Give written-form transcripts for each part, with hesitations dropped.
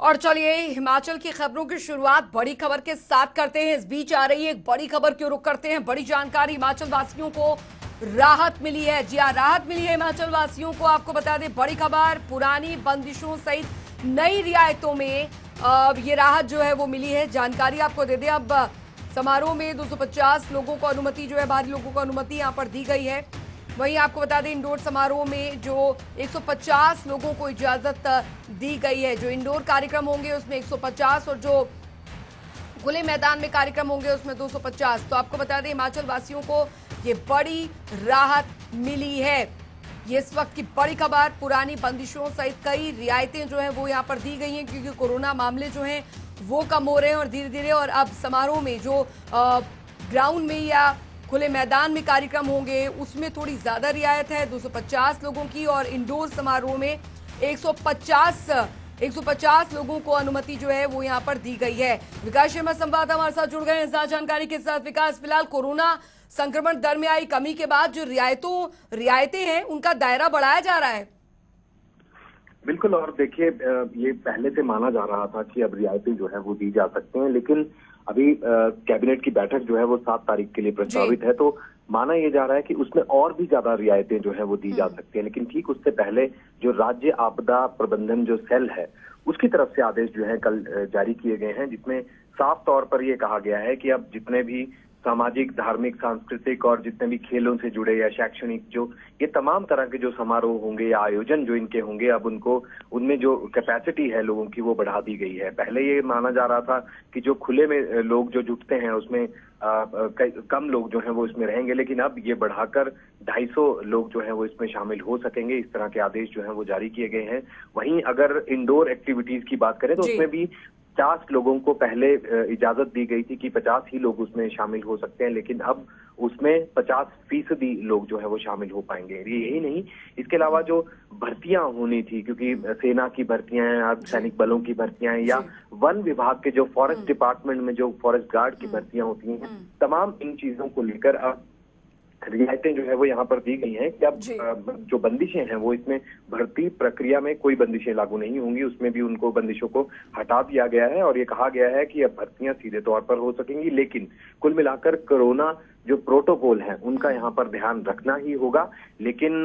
और चलिए हिमाचल की खबरों की शुरुआत बड़ी खबर के साथ करते हैं। इस बीच आ रही है एक बड़ी खबर की ओर रुख करते हैं। बड़ी जानकारी, हिमाचल वासियों को राहत मिली है। जी हां, राहत मिली है हिमाचल वासियों को। आपको बता दें बड़ी खबर, पुरानी बंदिशों सहित नई रियायतों में ये राहत जो है वो मिली है। जानकारी आपको दे दें, अब समारोह में 250 लोगों को अनुमति जो है, बाहरी लोगों को अनुमति यहां पर दी गई है। वहीं आपको बता दें इंडोर समारोह में जो 150 लोगों को इजाजत दी गई है। जो इंडोर कार्यक्रम होंगे उसमें 150 और जो खुले मैदान में कार्यक्रम होंगे उसमें 250। तो आपको बता दें हिमाचल वासियों को ये बड़ी राहत मिली है। ये इस वक्त की बड़ी खबर, पुरानी बंदिशों सहित कई रियायतें जो है वो यहाँ पर दी गई हैं, क्योंकि कोरोना मामले जो हैं वो कम हो रहे हैं और धीरे धीरे। और अब समारोह में जो ग्राउंड में या खुले मैदान में कार्यक्रम होंगे उसमें थोड़ी ज्यादा रियायत है, 250 लोगों की। और इंडोर समारोह में 150 लोगों को अनुमति जो है वो यहाँ पर दी गई है। विकास शर्मा संवाददाता हमारे साथ जुड़ गए हैं ज्यादा जानकारी के साथ। विकास, फिलहाल कोरोना संक्रमण दर में आई कमी के बाद जो रियायतें हैं उनका दायरा बढ़ाया जा रहा है। बिल्कुल, और देखिए ये पहले से माना जा रहा था कि अब रियायतें जो है वो दी जा सकते हैं, लेकिन अभी कैबिनेट की बैठक जो है वो 7 तारीख के लिए प्रस्तावित है, तो माना यह जा रहा है कि उसमें और भी ज्यादा रियायतें जो है वो दी जा सकती हैं। लेकिन ठीक उससे पहले जो राज्य आपदा प्रबंधन जो सेल है उसकी तरफ से आदेश जो है कल जारी किए गए हैं, जिसमें साफ तौर पर यह कहा गया है कि अब जितने भी सामाजिक, धार्मिक, सांस्कृतिक और जितने भी खेलों से जुड़े या शैक्षणिक जो ये तमाम तरह के जो समारोह होंगे या आयोजन जो इनके होंगे, अब उनको उनमें जो कैपेसिटी है लोगों की वो बढ़ा दी गई है। पहले ये माना जा रहा था कि जो खुले में लोग जो जुटते हैं उसमें कम लोग जो हैं वो इसमें रहेंगे, लेकिन अब ये बढ़ाकर 250 लोग जो हैं वो इसमें शामिल हो सकेंगे। इस तरह के आदेश जो हैं वो जारी किए गए हैं। वहीं अगर इंडोर एक्टिविटीज की बात करें तो उसमें भी 50 लोगों को पहले इजाजत दी गई थी कि 50 ही लोग उसमें शामिल हो सकते हैं, लेकिन अब उसमें 50% लोग जो है वो शामिल हो पाएंगे। यही नहीं, इसके अलावा जो भर्तियां होनी थी, क्योंकि सेना की भर्तियां हैं, सैनिक बलों की भर्तियां हैं, या वन विभाग के जो फॉरेस्ट डिपार्टमेंट में जो फॉरेस्ट गार्ड की भर्तियां होती हैं, तमाम इन चीजों को लेकर अब रियायतें जो है वो यहाँ पर दी गई हैं कि अब जो बंदिशें हैं वो इसमें भर्ती प्रक्रिया में कोई बंदिशें लागू नहीं होंगी, उसमें भी उनको बंदिशों को हटा दिया गया है। और ये कहा गया है कि अब भर्तियां सीधे तौर पर हो सकेंगी, लेकिन कुल मिलाकर कोरोना जो प्रोटोकॉल है उनका यहाँ पर ध्यान रखना ही होगा। लेकिन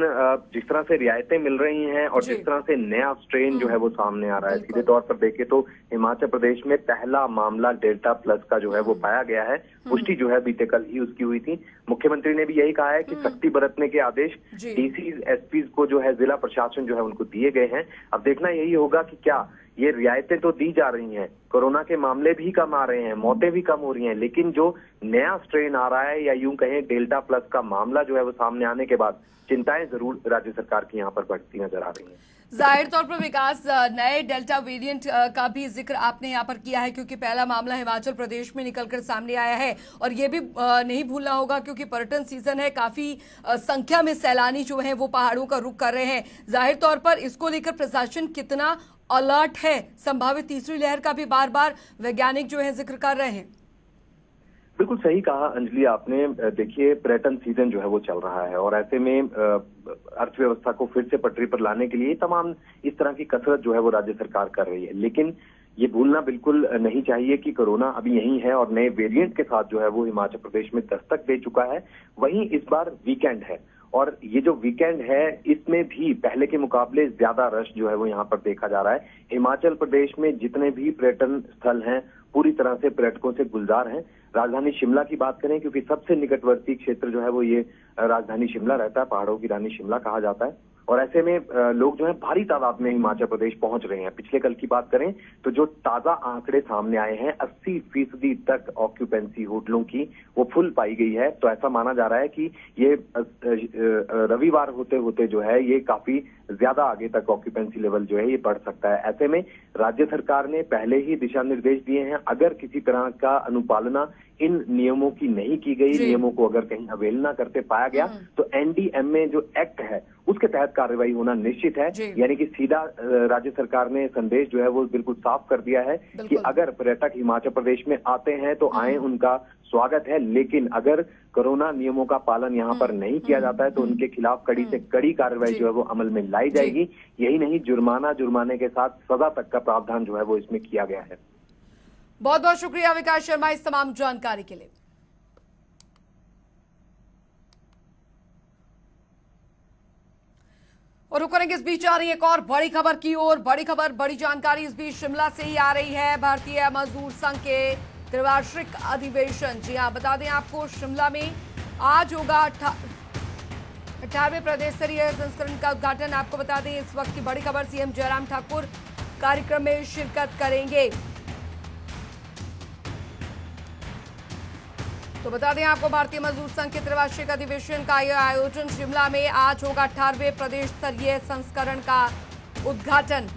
जिस तरह से रियायतें मिल रही हैं और जिस तरह से नया स्ट्रेन जो है वो सामने आ रहा है, सीधे तौर पर देखें तो हिमाचल प्रदेश में पहला मामला डेल्टा प्लस का जो है वो पाया गया है। पुष्टि जो है बीते कल ही उसकी हुई थी। मुख्यमंत्री ने भी यही कहा है कि सख्ती बरतने के आदेश डीसीज, एसपीज को जो है जिला प्रशासन जो है उनको दिए गए हैं। अब देखना यही होगा कि क्या ये रियायतें तो दी जा रही हैं, कोरोना के मामले भी कम आ रहे हैं, मौतें भी कम हो रही हैं, लेकिन जो नया स्ट्रेन आ रहा है या यूं कहें डेल्टा प्लस का मामला जो है वो सामने आने के बाद चिंताएं जरूर राज्य सरकार की यहाँ पर बढ़ती नजर आ रही हैं। जाहिर तौर पर विकास, नए डेल्टा वेरिएंट का भी जिक्र आपने यहाँ पर किया है, क्योंकि पहला मामला हिमाचल प्रदेश में निकलकर सामने आया है। और ये भी नहीं भूलना होगा क्योंकि पर्यटन सीजन है, काफी संख्या में सैलानी जो है वो पहाड़ों का रुख कर रहे हैं। जाहिर तौर पर इसको लेकर प्रशासन कितना अलर्ट है? संभावित तीसरी लहर का भी बार बार वैज्ञानिक जो है जिक्र कर रहे हैं। बिल्कुल सही कहा अंजलि आपने। देखिए पर्यटन सीजन जो है वो चल रहा है और ऐसे में अर्थव्यवस्था को फिर से पटरी पर लाने के लिए तमाम इस तरह की कसरत जो है वो राज्य सरकार कर रही है। लेकिन ये भूलना बिल्कुल नहीं चाहिए कि कोरोना अभी यहीं है और नए वेरिएंट के साथ जो है वो हिमाचल प्रदेश में दस्तक दे चुका है। वहीं इस बार वीकेंड है और ये जो वीकेंड है इसमें भी पहले के मुकाबले ज्यादा रश जो है वो यहाँ पर देखा जा रहा है। हिमाचल प्रदेश में जितने भी पर्यटन स्थल हैं पूरी तरह से पर्यटकों से गुलजार हैं। राजधानी शिमला की बात करें, क्योंकि सबसे निकटवर्ती क्षेत्र जो है वो ये राजधानी शिमला रहता है, पहाड़ों की रानी शिमला कहा जाता है। और ऐसे में लोग जो है भारी तादाद में हिमाचल प्रदेश पहुंच रहे हैं। पिछले कल की बात करें तो जो ताजा आंकड़े सामने आए हैं 80% तक ऑक्यूपेंसी होटलों की वो फुल पाई गई है। तो ऐसा माना जा रहा है कि ये रविवार होते होते जो है ये काफी ज्यादा आगे तक ऑक्यूपेंसी लेवल जो है ये बढ़ सकता है। ऐसे में राज्य सरकार ने पहले ही दिशा निर्देश दिए हैं, अगर किसी तरह का अनुपालना इन नियमों की नहीं की गई, नियमों को अगर कहीं अवहेलना करते पाया गया तो एनडीएमए जो एक्ट है उसके तहत कार्रवाई होना निश्चित है। यानी कि सीधा राज्य सरकार ने संदेश जो है वो बिल्कुल साफ कर दिया है कि अगर पर्यटक हिमाचल प्रदेश में आते हैं तो आए, उनका स्वागत है, लेकिन अगर कोरोना नियमों का पालन यहाँ पर नहीं किया जाता है तो उनके खिलाफ कड़ी से कड़ी कार्रवाई जो है वो अमल में लाई जाएगी। यही नहीं, जुर्माने के साथ सजा तक का प्रावधान जो है वो इसमें किया गया है। बहुत बहुत शुक्रिया विकास शर्मा इस तमाम जानकारी के लिए। और रुक करेंगे, इस बीच आ रही एक और बड़ी खबर की ओर। बड़ी खबर, बड़ी जानकारी इस बीच शिमला से ही आ रही है। भारतीय मजदूर संघ के त्रिवार्षिक अधिवेशन, जी हां, बता दें आपको शिमला में आज होगा 18वें प्रदेश स्तरीय संस्करण का उद्घाटन। आपको बता दें इस वक्त की बड़ी खबर, सीएम जयराम ठाकुर कार्यक्रम में शिरकत करेंगे। तो बता दें आपको भारतीय मजदूर संघ के त्रिवार्षिक अधिवेशन का यह आयोजन शिमला में आज होगा। 18वें प्रदेश स्तरीय संस्करण का उद्घाटन,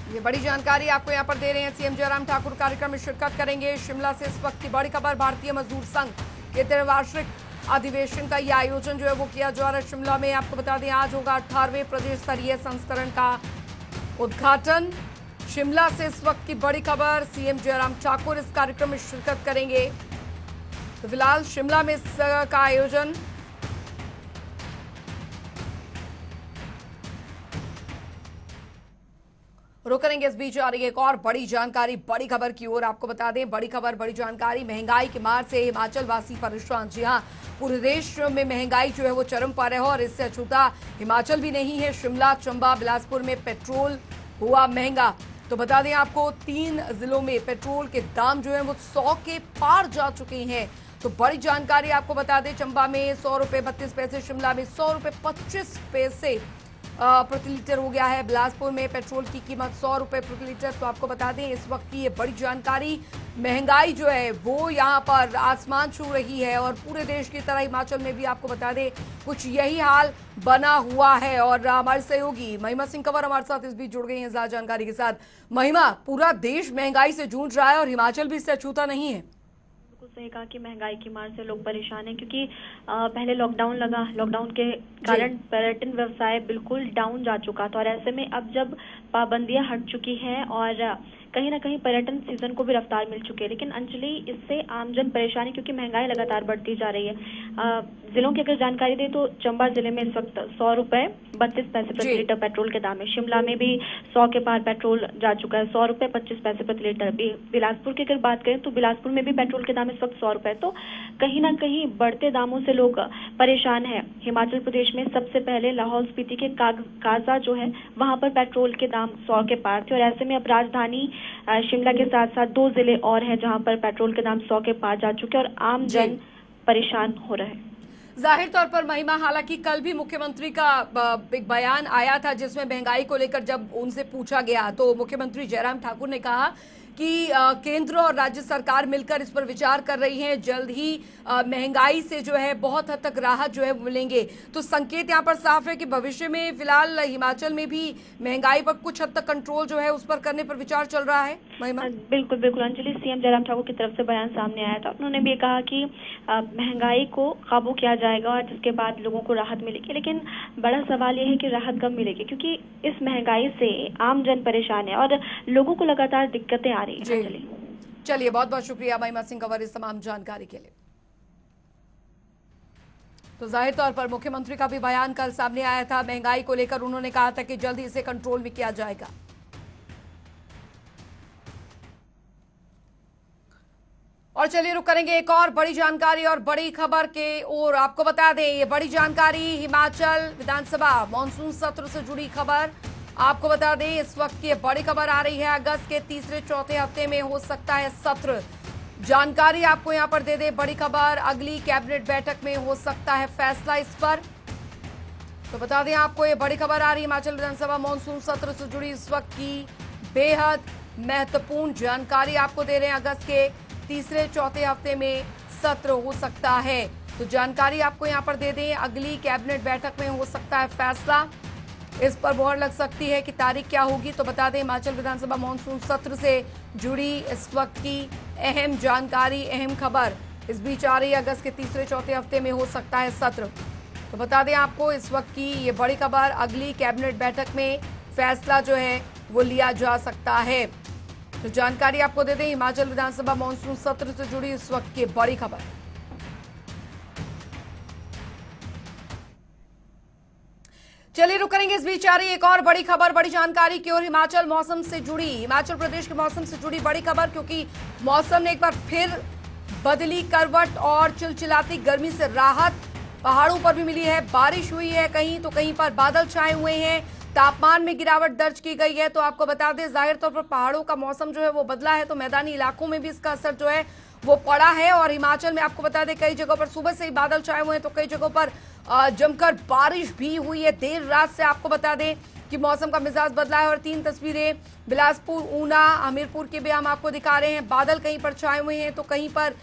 ये बड़ी जानकारी आपको यहां पर दे रहे हैं। सीएम जयराम ठाकुर कार्यक्रम में शिरकत करेंगे। शिमला से इस वक्त की बड़ी खबर, भारतीय मजदूर संघ के त्रिवार्षिक अधिवेशन का यह आयोजन जो है वो किया जा रहा है शिमला में। आपको बता दें आज होगा 18वें प्रदेश स्तरीय संस्करण का उद्घाटन। शिमला से इस वक्त की बड़ी खबर, सीएम जयराम ठाकुर इस कार्यक्रम में शिरकत करेंगे। तो फिलहाल शिमला में इसका आयोजन रुक करेंगे। इस बीच आ रही है एक और बड़ी जानकारी, बड़ी खबर की ओर। आपको बता दें बड़ी खबर, बड़ी जानकारी, महंगाई की मार से हिमाचल वासी परेशान। जी हां, पूरे देश में महंगाई जो है वो चरम पर है और इससे अछूता हिमाचल भी नहीं है। शिमला, चंबा, बिलासपुर में पेट्रोल हुआ महंगा। तो बता दें आपको 3 जिलों में पेट्रोल के दाम जो है वो 100 के पार जा चुके हैं। तो बड़ी जानकारी आपको बता दें, चंबा में 100 रुपये 32 पैसे, शिमला में 100 रुपये 25 पैसे प्रति लीटर हो गया है। बिलासपुर में पेट्रोल की कीमत 100 रुपये प्रति लीटर। तो आपको बता दें इस वक्त की ये बड़ी जानकारी, महंगाई जो है वो यहाँ पर आसमान छू रही है और पूरे देश की तरह हिमाचल में भी आपको बता दें कुछ यही हाल बना हुआ है। और हमारे सहयोगी महिमा सिंह कंवर हमारे साथ इस बीच जुड़ गई हैं ज्यादा जानकारी के साथ। महिमा, पूरा देश महंगाई से जूझ रहा है और हिमाचल भी इससे अछूता नहीं है। सही कहा कि महंगाई की मार से लोग परेशान हैं, क्योंकि पहले लॉकडाउन लगा, लॉकडाउन के कारण पर्यटन व्यवसाय बिल्कुल डाउन जा चुका था और ऐसे में अब जब पाबंदियां हट चुकी हैं और कहीं ना कहीं पर्यटन सीजन को भी रफ्तार मिल चुकी है, लेकिन अंजलि इससे आमजन परेशानी, क्योंकि महंगाई लगातार बढ़ती जा रही है। जिलों की अगर जानकारी दें तो चंबा जिले में इस वक्त 100 रुपये 32 पैसे प्रति लीटर पेट्रोल के दाम है। शिमला में भी 100 के पार पेट्रोल जा चुका है, 100 रुपये 25 पैसे प्रति लीटर। बिलासपुर की अगर बात करें तो बिलासपुर में भी पेट्रोल के दाम इस वक्त 100 रुपये। तो कहीं ना कहीं बढ़ते दामों से लोग परेशान है। हिमाचल प्रदेश में सबसे पहले लाहौल स्पीति के काजा जो है वहां पर पेट्रोल के दाम 100 के पार थे और ऐसे में अब राजधानी शिमला के साथ साथ 2 जिले और हैं जहां पर पेट्रोल के दाम 100 के पार जा चुके हैं और आम जन परेशान हो रहे हैं। जाहिर तौर पर महिमा, हालांकि कल भी मुख्यमंत्री का एक बयान आया था जिसमें महंगाई को लेकर जब उनसे पूछा गया तो मुख्यमंत्री जयराम ठाकुर ने कहा कि केंद्र और राज्य सरकार मिलकर इस पर विचार कर रही हैं। जल्द ही महंगाई से जो है बहुत हद तक राहत जो है मिलेंगे। तो संकेत यहाँ पर साफ है कि भविष्य में फिलहाल हिमाचल में भी महंगाई पर कुछ हद तक कंट्रोल जो है उस पर करने पर विचार चल रहा है। महिमा, बिल्कुल बिल्कुल अंजलि, सीएम जयराम ठाकुर की तरफ से बयान सामने आया था। उन्होंने भी कहा कि महंगाई को काबू किया जाएगा और जिसके बाद लोगों को राहत मिलेगी। लेकिन बड़ा सवाल यह है कि राहत कब मिलेगी, क्योंकि इस महंगाई से आम जन परेशान है और लोगों को लगातार दिक्कतें आ रही है। चलिए, बहुत बहुत शुक्रिया महिमा सिंह कंवर इस तमाम जानकारी के लिए। तो जाहिर तौर पर मुख्यमंत्री का भी बयान कल सामने आया था। महंगाई को लेकर उन्होंने कहा था कि जल्द ही इसे कंट्रोल में किया जाएगा। और चलिए रुक करेंगे एक और बड़ी जानकारी और बड़ी खबर के ओर। आपको बता दें ये बड़ी जानकारी, हिमाचल विधानसभा मॉनसून सत्र से जुड़ी खबर। आपको बता दें इस वक्त की बड़ी खबर आ रही है, अगस्त के तीसरे चौथे हफ्ते में हो सकता है सत्र। जानकारी आपको यहां पर दे दे, बड़ी खबर, अगली कैबिनेट बैठक में हो सकता है फैसला इस पर। तो बता दें आपको ये बड़ी खबर आ रही है, हिमाचल विधानसभा मॉनसून सत्र से जुड़ी इस वक्त की बेहद महत्वपूर्ण जानकारी आपको दे रहे हैं। अगस्त के तीसरे चौथे हफ्ते में सत्र हो सकता है। तो जानकारी आपको यहां पर दे दें, अगली कैबिनेट बैठक में हो सकता है फैसला। इस पर मोहर लग सकती है कि तारीख क्या होगी। तो बता दें हिमाचल विधानसभा मॉनसून सत्र से जुड़ी इस वक्त की अहम जानकारी, अहम खबर इस बीच आ रही है, अगस्त के तीसरे चौथे हफ्ते में हो सकता है सत्र। तो बता दें आपको इस वक्त की ये बड़ी खबर, अगली कैबिनेट बैठक में फैसला जो है वो लिया जा सकता है। तो जानकारी आपको दे दें, हिमाचल विधानसभा मानसून सत्र से जुड़ी इस वक्त की बड़ी खबर। चलिए रुक करेंगे, इस बीच आ रही एक और बड़ी खबर, बड़ी जानकारी की ओर। हिमाचल मौसम से जुड़ी, हिमाचल प्रदेश के मौसम से जुड़ी बड़ी खबर, क्योंकि मौसम ने एक बार फिर बदली करवट और चिलचिलाती गर्मी से राहत पहाड़ों पर भी मिली है। बारिश हुई है कहीं तो कहीं पर बादल छाए हुए हैं, तापमान में गिरावट दर्ज की गई है। तो आपको बता दें, जाहिर तौर पर पहाड़ों का मौसम जो है वो बदला है, तो मैदानी इलाकों में भी इसका असर जो है वो पड़ा है। और हिमाचल में आपको बता दें, कई जगहों पर सुबह से ही बादल छाए हुए हैं, तो कई जगहों पर जमकर बारिश भी हुई है। देर रात से आपको बता दें कि मौसम का मिजाज बदला है। और 3 तस्वीरें बिलासपुर, ऊना, हमीरपुर की भी हम आपको दिखा रहे हैं। बादल कहीं पर छाए हुए हैं तो कहीं पर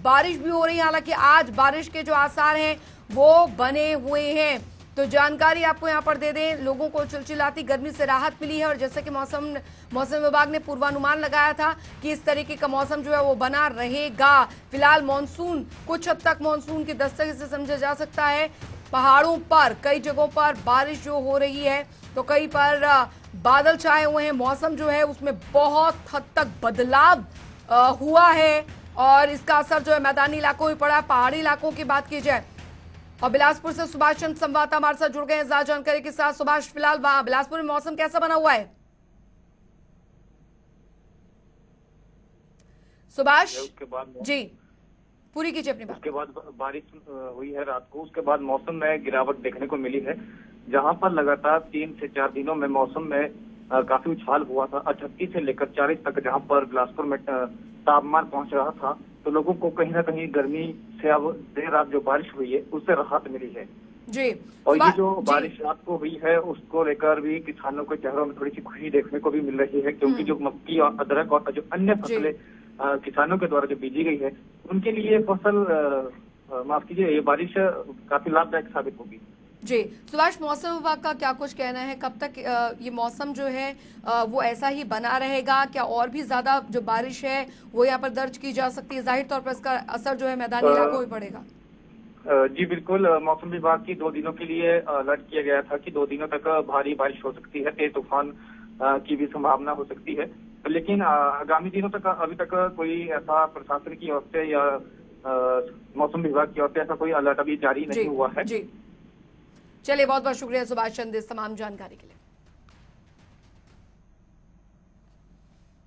बारिश भी हो रही है। हालांकि आज बारिश के जो आसार हैं वो बने हुए हैं। तो जानकारी आपको यहां पर दे दें, लोगों को चिलचिलाती गर्मी से राहत मिली है। और जैसे कि मौसम विभाग ने पूर्वानुमान लगाया था कि इस तरीके का मौसम जो है वो बना रहेगा। फिलहाल मॉनसून, कुछ हद तक मॉनसून की दस्तक से समझा जा सकता है। पहाड़ों पर कई जगहों पर बारिश जो हो रही है, तो कहीं पर बादल छाए हुए हैं। मौसम जो है उसमें बहुत हद तक बदलाव हुआ है और इसका असर जो है मैदानी इलाकों में पड़ा है। पहाड़ी इलाकों की बात की जाए, और बिलासपुर से सुभाष चंद्र संवाददाता हमारे साथ जुड़ गए हैं ज्यादा जानकारी के साथ। सुभाष, फिलहाल वहां बिलासपुर में मौसम कैसा बना हुआ है? सुभाष उसके बाद जी, पूरी कीजिए अपनी बात। उसके बाद बारिश हुई है रात को। उसके बाद मौसम में गिरावट देखने को मिली है, जहां पर लगातार 3 से 4 दिनों में मौसम में काफी उछाल हुआ था। 38 से लेकर 40 तक जहां पर बिलासपुर में तापमान पहुंच रहा था, तो लोगों को कहीं ना कहीं गर्मी से अब देर रात जो बारिश हुई है उससे राहत मिली है जी। और ये जो बारिश रात को हुई है उसको लेकर भी किसानों के चेहरों में थोड़ी सी खुशी देखने को भी मिल रही है, क्योंकि जो मक्की और अदरक और जो अन्य फसलें किसानों के द्वारा जो बीजी गई है, उनके लिए फसल माफ कीजिए, ये बारिश काफी लाभदायक साबित होगी। जी सुभाष, मौसम विभाग का क्या कुछ कहना है? कब तक ये मौसम जो है वो ऐसा ही बना रहेगा? क्या और भी ज्यादा जो बारिश है वो यहाँ पर दर्ज की जा सकती है? जाहिर तौर पर इसका असर जो है मैदानी इलाकों में पड़ेगा। जी बिल्कुल, मौसम विभाग की 2 दिनों के लिए अलर्ट किया गया था कि 2 दिनों तक भारी बारिश हो सकती है, तेज तूफान की भी संभावना हो सकती है। लेकिन आगामी दिनों तक अभी तक कोई ऐसा प्रशासन की ओर से या मौसम विभाग की ओर से ऐसा कोई अलर्ट अभी जारी नहीं हुआ है। जी चलिए, बहुत बहुत शुक्रिया सुभाष चंद्र इस तमाम जानकारी के लिए।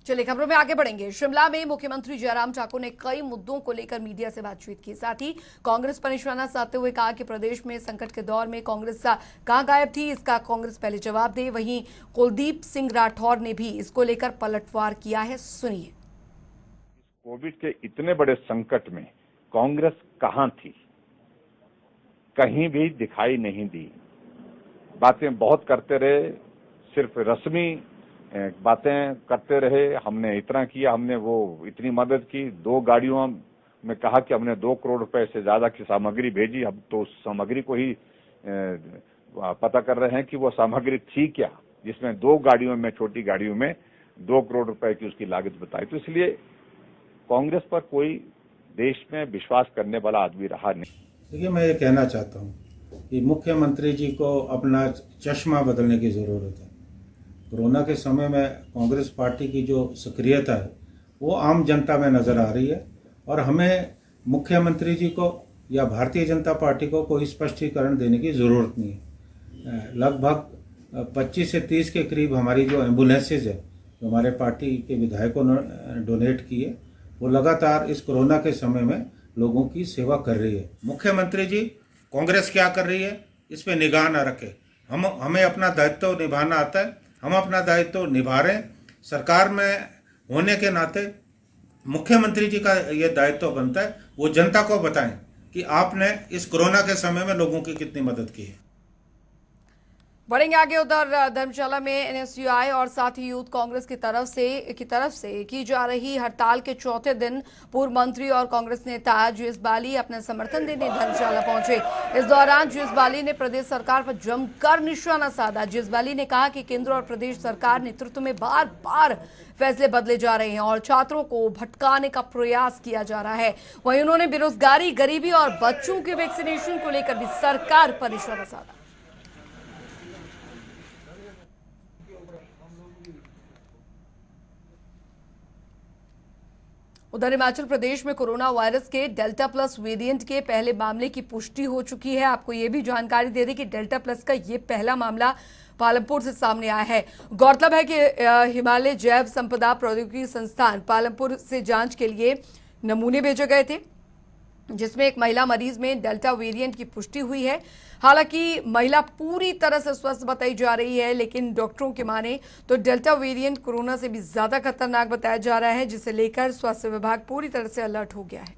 चलिए खबरों में आगे बढ़ेंगे। शिमला में मुख्यमंत्री जयराम ठाकुर ने कई मुद्दों को लेकर मीडिया से बातचीत की। साथ ही कांग्रेस पर निशाना साधते हुए कहा कि प्रदेश में संकट के दौर में कांग्रेस कहां गायब थी, इसका कांग्रेस पहले जवाब दे। वहीं कुलदीप सिंह राठौर ने भी इसको लेकर पलटवार किया है, सुनिए। कोविड के इतने बड़े संकट में कांग्रेस कहां थी? कहीं भी दिखाई नहीं दी। बातें बहुत करते रहे, सिर्फ रस्मी बातें करते रहे। हमने इतना किया, हमने वो इतनी मदद की, 2 गाड़ियों में कहा कि हमने 2 करोड़ रुपए से ज्यादा की सामग्री भेजी। हम तो उस सामग्री को ही पता कर रहे हैं कि वो सामग्री थी क्या, जिसमें 2 गाड़ियों में, छोटी गाड़ियों में 2 करोड़ रुपए की उसकी लागत बताई। तो इसलिए कांग्रेस पर कोई देश में विश्वास करने वाला आदमी रहा नहीं। देखिए, मैं ये कहना चाहता हूँ कि मुख्यमंत्री जी को अपना चश्मा बदलने की ज़रूरत है। कोरोना के समय में कांग्रेस पार्टी की जो सक्रियता है वो आम जनता में नज़र आ रही है और हमें मुख्यमंत्री जी को या भारतीय जनता पार्टी को कोई स्पष्टीकरण देने की ज़रूरत नहीं है। लगभग 25 से 30 के करीब हमारी जो एम्बुलेंसेज है, जो हमारे पार्टी के विधायकों ने डोनेट की है, वो लगातार इस कोरोना के समय में लोगों की सेवा कर रही है। मुख्यमंत्री जी कांग्रेस क्या कर रही है इस पे निगाह न रखे। हमें अपना दायित्व निभाना आता है, हम अपना दायित्व निभा रहे हैं। सरकार में होने के नाते मुख्यमंत्री जी का ये दायित्व बनता है वो जनता को बताएं कि आपने इस कोरोना के समय में लोगों की कितनी मदद की है। बढ़ेंगे आगे। उधर धर्मशाला में एनएसयूआई और साथ ही यूथ कांग्रेस की तरफ से की जा रही हड़ताल के चौथे दिन पूर्व मंत्री और कांग्रेस नेता जीएस बाली अपना समर्थन देने धर्मशाला पहुंचे। इस दौरान जीएस बाली ने प्रदेश सरकार पर जमकर निशाना साधा। जीएस बाली ने कहा कि केंद्र और प्रदेश सरकार नेतृत्व में बार बार फैसले बदले जा रहे हैं और छात्रों को भटकाने का प्रयास किया जा रहा है। वहीं उन्होंने बेरोजगारी, गरीबी और बच्चों के वैक्सीनेशन को लेकर भी सरकार पर निशाना साधा। उधर हिमाचल प्रदेश में कोरोना वायरस के डेल्टा प्लस वेरिएंट के पहले मामले की पुष्टि हो चुकी है। आपको ये भी जानकारी दे दें कि डेल्टा प्लस का ये पहला मामला पालमपुर से सामने आया है। गौरतलब है कि हिमालय जैव संपदा प्रौद्योगिकी संस्थान पालमपुर से जांच के लिए नमूने भेजे गए थे, जिसमें एक महिला मरीज में डेल्टा वेरिएंट की पुष्टि हुई है। हालांकि महिला पूरी तरह से स्वस्थ बताई जा रही है, लेकिन डॉक्टरों के माने तो डेल्टा वेरिएंट कोरोना से भी ज्यादा खतरनाक बताया जा रहा है, जिसे लेकर स्वास्थ्य विभाग पूरी तरह से अलर्ट हो गया है।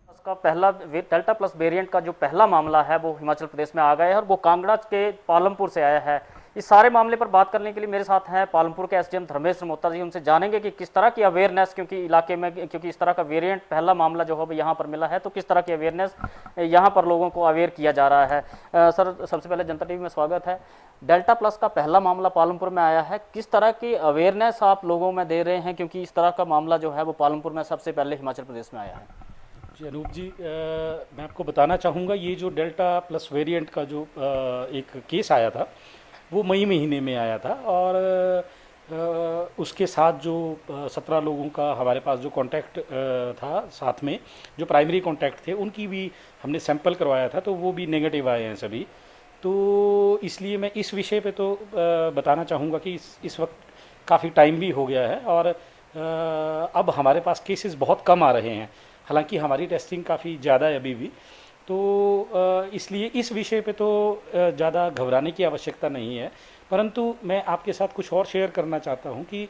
उसका पहला डेल्टा प्लस वेरिएंट का जो पहला मामला है वो हिमाचल प्रदेश में आ गया है और वो कांगड़ा के पालमपुर से आया है। इस सारे मामले पर बात करने के लिए मेरे साथ हैं पालमपुर के एसडीएम धर्मेश मोहता जी। उनसे जानेंगे कि किस तरह की अवेयरनेस, क्योंकि इलाके में क्योंकि इस तरह का वेरिएंट पहला मामला जो है यहाँ पर मिला है, तो किस तरह की अवेयरनेस यहाँ पर लोगों को अवेयर किया जा रहा है। सर, सबसे पहले जनता टीवी में स्वागत है। डेल्टा प्लस का पहला मामला पालमपुर में आया है, किस तरह की अवेयरनेस आप लोगों में दे रहे हैं, क्योंकि इस तरह का मामला जो है वो पालमपुर में सबसे पहले हिमाचल प्रदेश में आया है? जी अनूप जी, मैं आपको बताना चाहूँगा, ये जो डेल्टा प्लस वेरिएंट का जो एक केस आया था वो मई महीने में आया था और उसके साथ जो 17 लोगों का हमारे पास जो कांटेक्ट था, साथ में जो प्राइमरी कांटेक्ट थे उनकी भी हमने सैंपल करवाया था, तो वो भी नेगेटिव आए हैं सभी। तो इसलिए मैं इस विषय पे तो बताना चाहूँगा कि इस वक्त काफ़ी टाइम भी हो गया है और अब हमारे पास केसेस बहुत कम आ रहे हैं। हालांकि हमारी टेस्टिंग काफ़ी ज़्यादा है अभी भी, तो इसलिए इस विषय पे तो ज़्यादा घबराने की आवश्यकता नहीं है। परंतु मैं आपके साथ कुछ और शेयर करना चाहता हूँ कि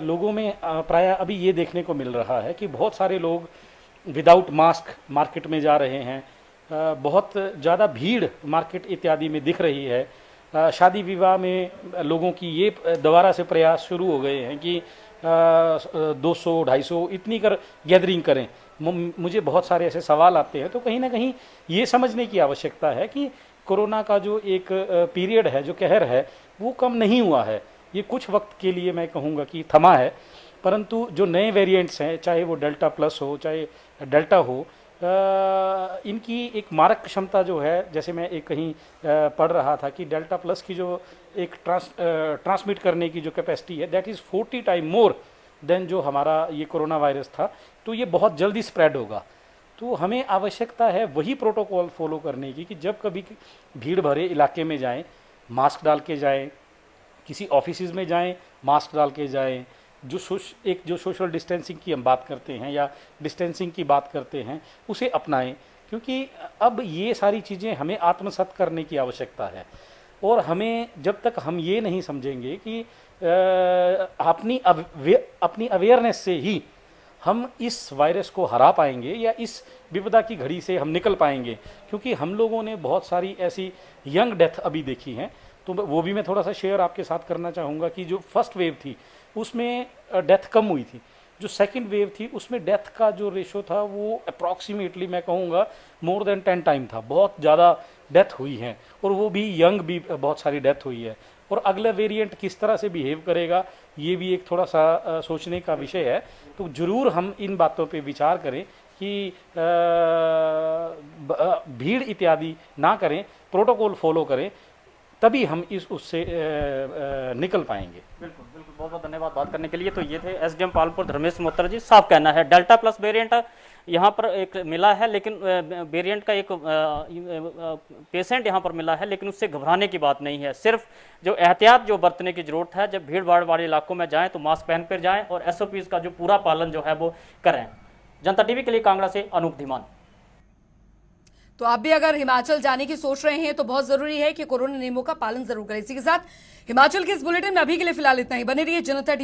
लोगों में प्रायः अभी ये देखने को मिल रहा है कि बहुत सारे लोग विदाउट मास्क मार्केट में जा रहे हैं। बहुत ज़्यादा भीड़ मार्केट इत्यादि में दिख रही है। शादी विवाह में लोगों की ये दोबारा से प्रयास शुरू हो गए हैं कि 200-250 इतनी कर गैदरिंग करें। मुझे बहुत सारे ऐसे सवाल आते हैं, तो कहीं ना कहीं ये समझने की आवश्यकता है कि कोरोना का जो एक पीरियड है, जो कहर है, वो कम नहीं हुआ है। ये कुछ वक्त के लिए मैं कहूँगा कि थमा है, परंतु जो नए वेरिएंट्स हैं, चाहे वो डेल्टा प्लस हो चाहे डेल्टा हो, इनकी एक मारक क्षमता जो है, जैसे मैं एक कहीं पढ़ रहा था कि डेल्टा प्लस की जो एक ट्रांसमिट करने की जो कैपेसिटी है, that is 40 time more than जो हमारा ये कोरोना वायरस था। तो ये बहुत जल्दी स्प्रेड होगा। तो हमें आवश्यकता है वही प्रोटोकॉल फॉलो करने की कि जब कभी भीड़ भरे इलाके में जाएं, मास्क डाल के जाएं, किसी ऑफिस में जाएं मास्क डाल के जाएं, जो सोशल डिस्टेंसिंग की हम बात करते हैं या डिस्टेंसिंग की बात करते हैं, उसे अपनाएं, क्योंकि अब ये सारी चीज़ें हमें आत्मसात करने की आवश्यकता है। और हमें जब तक हम ये नहीं समझेंगे कि अपनी अवेयरनेस से ही हम इस वायरस को हरा पाएंगे या इस विपदा की घड़ी से हम निकल पाएंगे, क्योंकि हम लोगों ने बहुत सारी ऐसी यंग डेथ अभी देखी हैं। तो वो भी मैं थोड़ा सा शेयर आपके साथ करना चाहूँगा कि जो फर्स्ट वेव थी उसमें डेथ कम हुई थी, जो सेकंड वेव थी उसमें डेथ का जो रेशो था वो अप्रॉक्सीमेटली मैं कहूँगा मोर देन 10 टाइम था। बहुत ज़्यादा डेथ हुई हैं और वो भी यंग भी बहुत सारी डेथ हुई है। और अगला वेरिएंट किस तरह से बिहेव करेगा, ये भी एक थोड़ा सा सोचने का विषय है। तो ज़रूर हम इन बातों पे विचार करें कि भीड़ इत्यादि ना करें, प्रोटोकॉल फॉलो करें, तभी हम उससे निकल पाएंगे। बिल्कुल बिल्कुल, बहुत बहुत धन्यवाद बात करने के लिए। तो ये थे एसडीएम पालमपुर धर्मेश मोहता जी। साफ कहना है डेल्टा प्लस वेरिएंट यहाँ पर एक मिला है, लेकिन वेरिएंट का एक पेशेंट यहाँ पर मिला है, लेकिन उससे घबराने की बात नहीं है। सिर्फ जो एहतियात जो बरतने की जरूरत है, जब भीड़ भाड़ वाले इलाकों में जाएं तो मास्क पहन कर जाएं और SOPs का जो पूरा पालन जो है वो करें। जनता टीवी के लिए कांगड़ा से अनूप धीमान। तो आप भी अगर हिमाचल जाने की सोच रहे हैं तो बहुत जरूरी है कि कोरोना नियमों का पालन जरूर करें। इसी के साथ हिमाचल के इस बुलेटिन में अभी के लिए फिलहाल इतना ही। बने रहिए जनता टीवी।